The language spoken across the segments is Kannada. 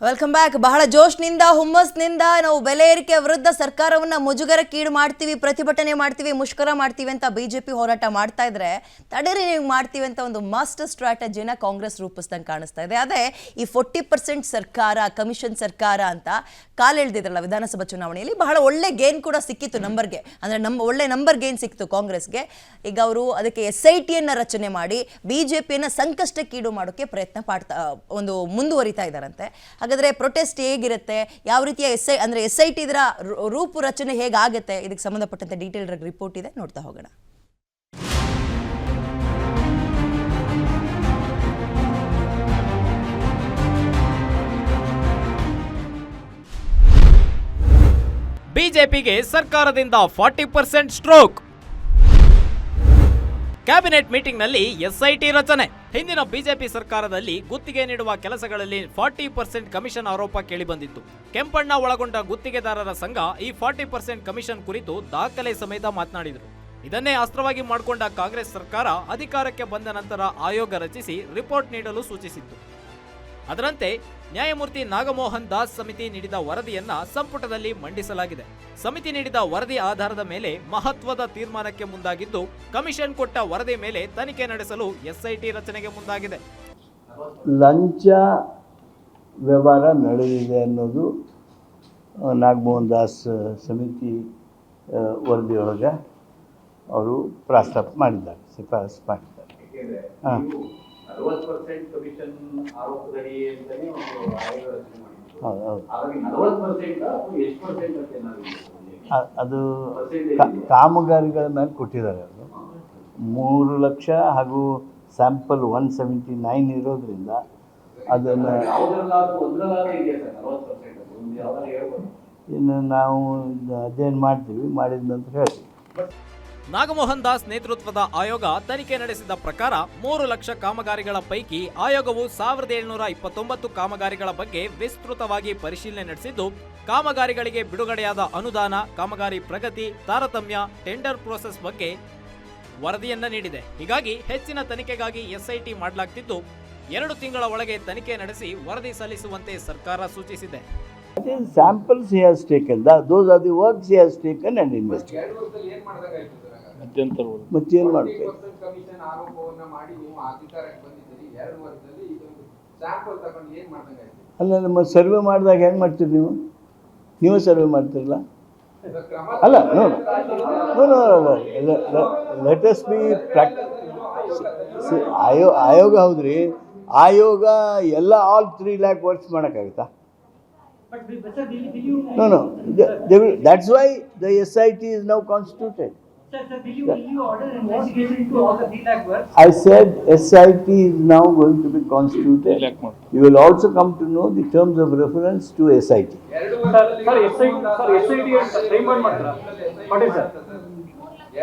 Welcome back. ಬಹಳ ಜೋಶ್ನಿಂದ ಹುಮ್ಮಸ್ನಿಂದ ನಾವು ಬೆಲೆ ಏರಿಕೆ ವಿರುದ್ಧ ಸರ್ಕಾರವನ್ನ ಮುಜುಗರಕ್ಕೀಡು ಮಾಡ್ತೀವಿ, ಪ್ರತಿಭಟನೆ ಮಾಡ್ತೀವಿ, ಮುಷ್ಕರ ಮಾಡ್ತೀವಿ ಅಂತ ಬಿಜೆಪಿ ಹೋರಾಟ ಮಾಡ್ತಾ ಇದ್ರೆ ತಡೆರಿ ನೀವು ಮಾಡ್ತೀವಿ ಅಂತ ಒಂದು ಮಾಸ್ಟರ್ ಸ್ಟ್ರಾಟಜಿನ ಕಾಂಗ್ರೆಸ್ ರೂಪಿಸ್ದಂಗೆ ಕಾಣಿಸ್ತಾ ಇದೆ. ಅದೇ ಈ 40% ಸರ್ಕಾರ, ಕಮಿಷನ್ ಸರ್ಕಾರ ಅಂತ ಕಾಲೆಳೆದಿದ್ರಲ್ಲ ವಿಧಾನಸಭಾ ಚುನಾವಣೆಯಲ್ಲಿ. ಬಹಳ ಒಳ್ಳೆ ಗೇನ್ ಕೂಡ ಸಿಕ್ಕಿತ್ತು ನಂಬರ್ಗೆ, ಅಂದರೆ ಒಳ್ಳೆ ನಂಬರ್ ಗೇನ್ ಸಿಕ್ತು ಕಾಂಗ್ರೆಸ್ಗೆ. ಈಗ ಅವರು ಅದಕ್ಕೆ SITಯನ್ನ ರಚನೆ ಮಾಡಿ ಬಿಜೆಪಿಯನ್ನು ಸಂಕಷ್ಟಕ್ಕೀಡು ಮಾಡೋಕ್ಕೆ ಪ್ರಯತ್ನ ಒಂದು ಮುಂದುವರಿತಾ ಇದ್ದಾರಂತೆ. ಹಾಗಾದ್ರೆ ಪ್ರೊಟೆಸ್ಟ್ ಹೇಗಿರುತ್ತೆ, ಯಾವ ರೀತಿಯ SIT ಇದರ ರೂಪು ರಚನೆ ಹೇಗಾಗುತ್ತೆ, ಇದಕ್ಕೆ ಸಂಬಂಧಪಟ್ಟಂತೆ ಡೀಟೇಲ್ ರಿಪೋರ್ಟ್ ಇದೆ, ನೋಡ್ತಾ ಹೋಗೋಣ. ಬಿಜೆಪಿಗೆ ಸರ್ಕಾರದಿಂದ 40% ಸ್ಟ್ರೋಕ್. ಕ್ಯಾಬಿನೆಟ್ ಮೀಟಿಂಗ್ನಲ್ಲಿ SIT ರಚನೆ. ಹಿಂದಿನ ಬಿಜೆಪಿ ಸರ್ಕಾರದಲ್ಲಿ ಗುತ್ತಿಗೆ ನೀಡುವ ಕೆಲಸಗಳಲ್ಲಿ 40% ಕಮಿಷನ್ ಆರೋಪ ಕೇಳಿಬಂದಿತ್ತು. ಕೆಂಪಣ್ಣ ಒಳಗೊಂಡ ಗುತ್ತಿಗೆದಾರರ ಸಂಘ ಈ 40% ಕಮಿಷನ್ ಕುರಿತು ದಾಖಲೆ ಸಮೇತ ಮಾತನಾಡಿದರು. ಇದನ್ನೇ ಅಸ್ತ್ರವಾಗಿ ಮಾಡಿಕೊಂಡ ಕಾಂಗ್ರೆಸ್ ಸರ್ಕಾರ ಅಧಿಕಾರಕ್ಕೆ ಬಂದ ನಂತರ ಆಯೋಗ ರಚಿಸಿ ರಿಪೋರ್ಟ್ ನೀಡಲು ಸೂಚಿಸಿತ್ತು. ಅದರಂತೆ ನ್ಯಾಯಮೂರ್ತಿ ನಾಗಮೋಹನ್ ದಾಸ್ ಸಮಿತಿ ನೀಡಿದ ವರದಿಯನ್ನ ಸಂಪುಟದಲ್ಲಿ ಮಂಡಿಸಲಾಗಿದೆ. ಸಮಿತಿ ನೀಡಿದ ವರದಿ ಆಧಾರದ ಮೇಲೆ ಮಹತ್ವದ ತೀರ್ಮಾನಕ್ಕೆ ಮುಂದಾಗಿದ್ದು, ಕಮಿಷನ್ ಕೊಟ್ಟ ವರದಿ ಮೇಲೆ ತನಿಖೆ ನಡೆಸಲು SIT ರಚನೆಗೆ ಮುಂದಾಗಿದೆ. ಲಂಚ ವ್ಯವಹಾರ ನಡೆದಿದೆ ಅನ್ನೋದು ನಾಗಮೋಹನ್ ದಾಸ್ ಸಮಿತಿ ವರದಿಯೊಳಗೆ ಅವರು ಪ್ರಸ್ತಾಪ ಮಾಡಿದ್ದಾರೆ, ಶಿಫಾರಸು ಮಾಡಿದ್ದಾರೆ. ಹಾಂ, 40% ಕಮಿಷನ್ ಆರೋಪದಡಿ ಅಂತಾನೆ ಒಂದು ಆಯೋಗ ರಚನೆ ಮಾಡಿದ್ರು. ಹೌದು. ಹಾಗಾಗಿ 40% ಎಷ್ಟು ಪರ್ಸೆಂಟ್ ಅಂತ ಏನಾದ್ರು ಅದು ಕಾಮಗಾರಿಗಳ ಮೇಲೆ ಕೊಟ್ಟಿದ್ದಾರೆ. ಅದು 3 ಲಕ್ಷ ಹಾಗೂ ಸ್ಯಾಂಪಲ್ 179 ಇರೋದ್ರಿಂದ ಅದನ್ನು ಇದೆಯಾ ಸರ್ 40%? ಒಂದು ಯಾವ್ದಾರು ಹೇಳ್ಬೋದು? ಇನ್ನು ನಾವು ಅಧ್ಯಯನ ಮಾಡ್ತೀವಿ, ಮಾಡಿದ ನಂತರ ಹೇಳ್ತೀವಿ. ನಾಗಮೋಹನ್ ದಾಸ್ ನೇತೃತ್ವದ ಆಯೋಗ ತನಿಖೆ ನಡೆಸಿದ ಪ್ರಕಾರ 3 ಲಕ್ಷ ಕಾಮಗಾರಿಗಳ ಪೈಕಿ ಆಯೋಗವು 1729 ಕಾಮಗಾರಿಗಳ ಬಗ್ಗೆ ವಿಸ್ತೃತವಾಗಿ ಪರಿಶೀಲನೆ ನಡೆಸಿದ್ದು, ಕಾಮಗಾರಿಗಳಿಗೆ ಬಿಡುಗಡೆಯಾದ ಅನುದಾನ, ಕಾಮಗಾರಿ ಪ್ರಗತಿ, ತಾರತಮ್ಯ, ಟೆಂಡರ್ ಪ್ರೋಸೆಸ್ ಬಗ್ಗೆ ವರದಿಯನ್ನ ನೀಡಿದೆ. ಹೀಗಾಗಿ ಹೆಚ್ಚಿನ ತನಿಖೆಗಾಗಿ SIT ಮಾಡಲಾಗ್ತಿದ್ದು, 2 ತಿಂಗಳ ಒಳಗೆ ತನಿಖೆ ನಡೆಸಿ ವರದಿ ಸಲ್ಲಿಸುವಂತೆ ಸರ್ಕಾರ ಸೂಚಿಸಿದೆ. Samples he has taken, those are the works he has taken and investigated. ಮತ್ತೇನು ಮಾಡ್ತೀವಿ? ಕಮಿಷನ್ ಆರೋಪವನ್ನ ಮಾಡಿ ನೀವು ಅಧಿಕಾರಕ್ಕೆ ಬಂದಿದ್ದೀರಿ, 2 ವರ್ಷದಲ್ಲಿ ಇದೊಂದು ಸ್ಯಾಂಪಲ್ ತಗೊಂಡು ಏನು ಮಾಡ್ದಂಗಾಯ್ತು? ಅಲ್ಲ, ನಮ್ಮ ಸರ್ವೆ ಮಾಡಿದಾಗ ಹೆಂಗೆ ಮಾಡ್ತೀರಿ ನೀವು ಸರ್ವೆ ಮಾಡ್ತಿರಲ್ಲ? ಅಲ್ಲ, ಲೆಟ್ ಅಸ್ ಬಿ ಆಯೋಗ ಹೌದ್ರಿ. ಆಯೋಗ ಎಲ್ಲ ಆಲ್ 3 lakh ವರ್ಕ್ಸ್ ಮಾಡೋಕ್ಕಾಗುತ್ತಾ? No. That's why the SIT is now constituted. Sir, will you order an investigation into all the 3 lakh works? I said SIT is now going to be constituted. You will also come to know the terms of reference to SIT.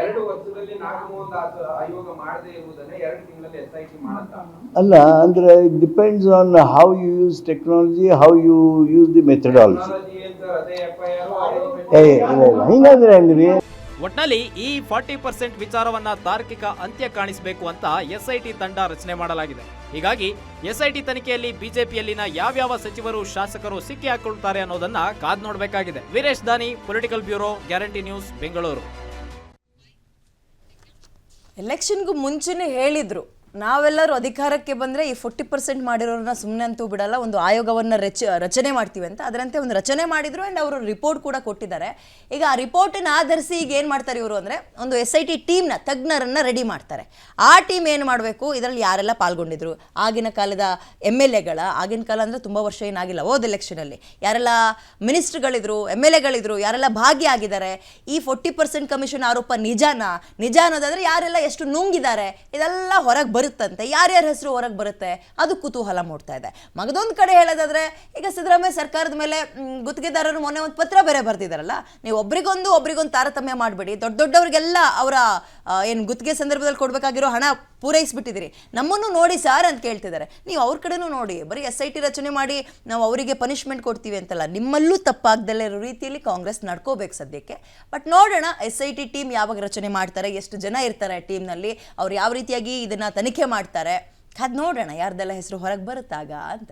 ಎರಡು ವರ್ಷದಲ್ಲಿ ನಾಗಮೋಹನ್ ದಾಸ್ ಆಯೋಗ ಮಾಡದೇ ಇರುವುದನ್ನ 2 ತಿಂಗಳಲ್ಲಿ SIT ಮಾಡುತ್ತಾ? ಅಲ್ಲ, ಅಂದ್ರೆ it depends on how you use technology, how you use the methodology. ಹಿಂಗಂದ್ರೆ ಹೆಂಗ್ರಿ? ಒಟ್ನಲ್ಲಿ ಈ 40% ವಿಚಾರವನ್ನ ತಾರ್ಕಿಕ ಅಂತ್ಯ ಕಾಣಿಸಬೇಕು ಅಂತ SIT ತಂಡ ರಚನೆ ಮಾಡಲಾಗಿದೆ. ಹೀಗಾಗಿ SIT ತನಿಖೆಯಲ್ಲಿ ಬಿಜೆಪಿಯಲ್ಲಿನ ಯಾವ್ಯಾವ ಸಚಿವರು, ಶಾಸಕರು ಸಿಕ್ಕಿ ಹಾಕೊಳ್ತಾರೆ ಅನ್ನೋದನ್ನ ಕಾದ್ ನೋಡಬೇಕಾಗಿದೆ. Veeresh Dani, political bureau, guarantee news, Bengaluru. ಎಲೆಕ್ಷನ್ಗೂ ಮುಂಚೆನೇ ಹೇಳಿದ್ರು, ನಾವೆಲ್ಲರೂ ಅಧಿಕಾರಕ್ಕೆ ಬಂದರೆ ಈ 40% ಮಾಡಿರೋರನ್ನ ಸುಮ್ಮನೆ ಅಂತೂ ಬಿಡಲ್ಲ, ಒಂದು ಆಯೋಗವನ್ನು ರಚನೆ ಮಾಡ್ತೀವಿ ಅಂತ. ಅದರಂತೆ ಒಂದು ರಚನೆ ಮಾಡಿದ್ರು ಆ್ಯಂಡ್ ಅವರು ರಿಪೋರ್ಟ್ ಕೂಡ ಕೊಟ್ಟಿದ್ದಾರೆ. ಈಗ ಆ ರಿಪೋರ್ಟನ್ನು ಆಧರಿಸಿ ಈಗ ಏನು ಮಾಡ್ತಾರೆ ಇವರು ಅಂದರೆ, ಒಂದು SIT ಟೀಮ್ನ ತಜ್ಞರನ್ನು ರೆಡಿ ಮಾಡ್ತಾರೆ. ಆ ಟೀಮ್ ಏನು ಮಾಡಬೇಕು, ಇದರಲ್ಲಿ ಯಾರೆಲ್ಲ ಪಾಲ್ಗೊಂಡಿದ್ರು, ಆಗಿನ ಕಾಲದ MLAಗಳ, ಆಗಿನ ಕಾಲ ಅಂದರೆ ತುಂಬ ವರ್ಷ ಏನಾಗಿಲ್ಲ, ಹೋದ ಎಲೆಕ್ಷನಲ್ಲಿ ಯಾರೆಲ್ಲ ಮಿನಿಸ್ಟ್ರುಗಳಿದ್ರು, MLAಗಳಿದ್ರು, ಯಾರೆಲ್ಲ ಭಾಗಿಯಾಗಿದ್ದಾರೆ, ಈ 40% ಕಮಿಷನ್ ಆರೋಪ ನಿಜ ಅನ್ನೋದಾದರೆ ಯಾರೆಲ್ಲ ಎಷ್ಟು ನುಂಗಿದ್ದಾರೆ, ಇದೆಲ್ಲ ಹೊರಗೆ ಬರುತ್ತಂತೆ. ಯಾರ್ಯಾರ ಹೆಸರು ಹೊರಗೆ ಬರುತ್ತೆ ಅದು ಕುತೂಹಲ ಮೂಡ್ತಾ ಇದೆ. ಮಗದೊಂದು ಕಡೆ ಹೇಳೋದಾದ್ರೆ, ಈಗ ಸಿದ್ದರಾಮಯ್ಯ ಸರ್ಕಾರದ ಮೇಲೆ ಗುತ್ತಿಗೆದಾರರು ಮೊನ್ನೆ ಒಂದು ಪತ್ರ ಬೇರೆ ಬರ್ತಿದಾರಲ್ಲ, ನೀವು ಒಬ್ರಿಗೊಂದು ತಾರತಮ್ಯ ಮಾಡಬೇಡಿ, ದೊಡ್ಡವರಿಗೆಲ್ಲ ಅವರ ಏನು ಗುತ್ತಿಗೆ ಸಂದರ್ಭದಲ್ಲಿ ಕೊಡಬೇಕಾಗಿರೋ ಹಣ ಪೂರೈಸಿಬಿಟ್ಟಿದ್ದೀರಿ, ನಮ್ಮನ್ನು ನೋಡಿ ಸಾರ್ ಅಂತ ಕೇಳ್ತಿದ್ದಾರೆ. ನೀವು ಅವ್ರ ಕಡೆನೂ ನೋಡಿ, ಬರೀ SIT ರಚನೆ ಮಾಡಿ ನಾವು ಅವರಿಗೆ ಪನಿಷ್ಮೆಂಟ್ ಕೊಡ್ತೀವಿ ಅಂತಲ್ಲ, ನಿಮ್ಮಲ್ಲೂ ತಪ್ಪಾಗ್ದಲ್ಲೇ ಇರೋ ರೀತಿಯಲ್ಲಿ ಕಾಂಗ್ರೆಸ್ ನಡ್ಕೋಬೇಕು ಸದ್ಯಕ್ಕೆ. ಬಟ್ ನೋಡೋಣ SIT ಟೀಮ್ ಯಾವಾಗ ರಚನೆ ಮಾಡ್ತಾರೆ, ಎಷ್ಟು ಜನ ಇರ್ತಾರೆ ಟೀಮ್ನಲ್ಲಿ, ಅವ್ರು ಯಾವ ರೀತಿಯಾಗಿ ಇದನ್ನು ತನಿಖೆ ಮಾಡ್ತಾರೆ, ಅದು ನೋಡೋಣ ಯಾರ್ದೆಲ್ಲ ಹೆಸರು ಹೊರಗೆ ಬರುತ್ತಾಗ ಅಂತ.